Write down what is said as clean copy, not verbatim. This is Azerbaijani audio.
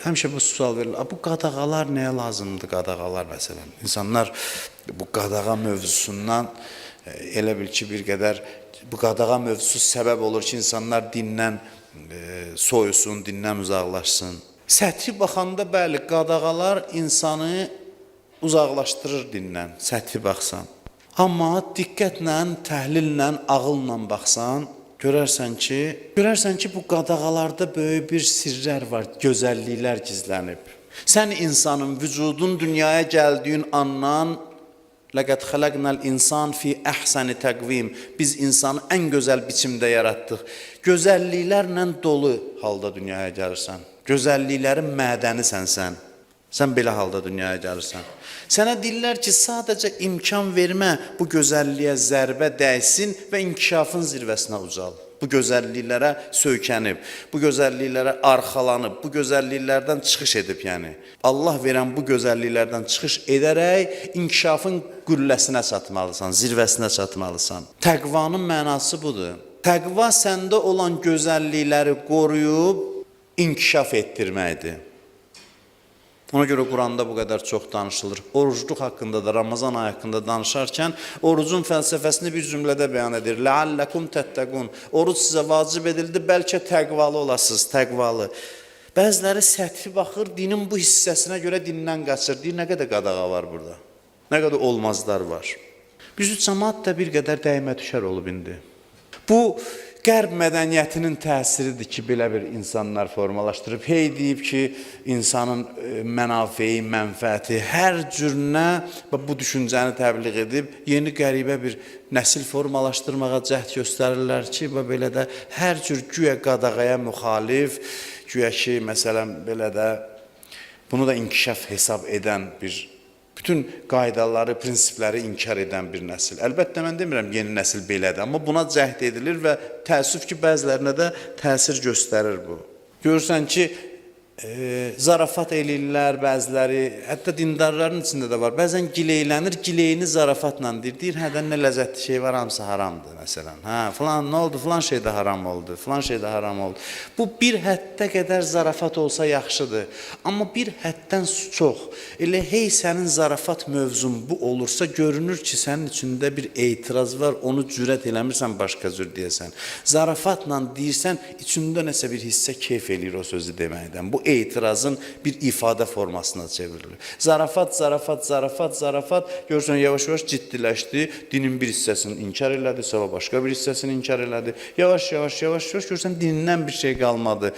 Həmişə bu sual verilir. Bu qadağalar nəyə lazımdır, qadağalar məsələn? İnsanlar bu qadağa mövzusundan elə bil ki, bir qədər bu qadağa mövzusu səbəb olur ki, insanlar dindən soyusun, dindən uzaqlaşsın. Səthi baxanda bəli, qadağalar insanı uzaqlaşdırır dindən, səthi baxsan. Amma diqqətlə, təhlillə, ağılla baxsan, görərsən ki, bu qadağalarda böyük bir sirlər var, gözəlliklər gizlənib. Sən insanın, vücudun dünyaya gəldiyin andan لَقَدْ خَلَقْنَا الْاِنْسَانِ فِي أَحْسَنِ təqvim. Biz insanı ən gözəl biçimdə yaratdıq. Gözəlliklərlə dolu halda dünyaya gəlirsən. Gözəlliklərin mədənisən sən. Sən belə halda dünyaya gəlirsən. Sənə deyirlər ki, sadəcə imkan vermə bu gözəlliyə zərbə dəysin və inkişafın zirvəsinə ucal. Bu gözəlliklərə söykənib, bu gözəlliklərə arxalanıb, bu gözəlliklərdən çıxış edib yəni. Allah verən bu gözəlliklərdən çıxış edərək inkişafın qülləsinə çatmalısan, zirvəsinə çatmalısan. Təqvanın mənası budur. Təqva səndə olan gözəllikləri qoruyub inkişaf etdirməkdir. Ona görə Quranda bu qədər çox danışılır. Orucluq haqqında da, Ramazan ayı haqqında danışarkən orucun fəlsəfəsini bir cümlədə bəyan edir. لَعَلَّكُمْ تَتَّقُونَ. Oruc sizə vacib edildi, bəlkə təqvalı olasınız, təqvalı. Bəziləri səthi baxır, dinin bu hissəsinə görə dindən qaçır. Deyir, nə qədər qadağa var burada? Nə qədər olmazlar var? Bizim cəmaat da bir qədər dəymə düşər olub indi. Bu Qərb mədəniyyətinin təsiridir ki, belə bir insanlar formalaşdırıb. Hey deyib ki, insanın mənafeyi, mənfəəti hər cürünə bu düşüncəni təbliğ edib, yeni qəribə bir nəsil formalaşdırmağa cəhd göstərirlər ki, belə də hər cür güya qadağaya müxalif, güya ki, məsələn, belə də bunu da inkişaf hesab edən bir bütün qaydaları, prinsipləri inkar edən bir nəsil. Əlbəttə, mən demirəm, yeni nəsil belədir, amma buna cəhd edilir və təəssüf ki, bəzilərinə də təsir göstərir bu. Görürsən ki, zarafat eləyirlər bəziləri, hətta dindarların içində də var. Bəzən gileylənir, gileyini zarafatla deyir, hədən nə ləzzətli şey var, hamısı haramdır, məsələn. Falan, nə oldu, falan şey də haram oldu, falan şey də haram oldu. Bu, bir həddə qədər zarafat olsa yaxşıdır. Amma bir həddən çox, elə hey sənin zarafat mövzun bu olursa, görünür ki, sənin içində bir etiraz var, onu cürət eləmirsən, başqa cür deyəsən. Zarafatla deyirsən, içində nəsə bir hissə keyf eləyir o sözü deməkdən. Bu etirazın bir ifadə formasına çevrilir. Zarafat, zarafat, zarafat, zarafat, görürsən, yavaş-yavaş ciddiləşdi, dinin bir hissəsini inkar elədi, sonra başqa bir hissəsini inkar elədi. Yavaş-yavaş, görürsən, dinindən bir şey qalmadı.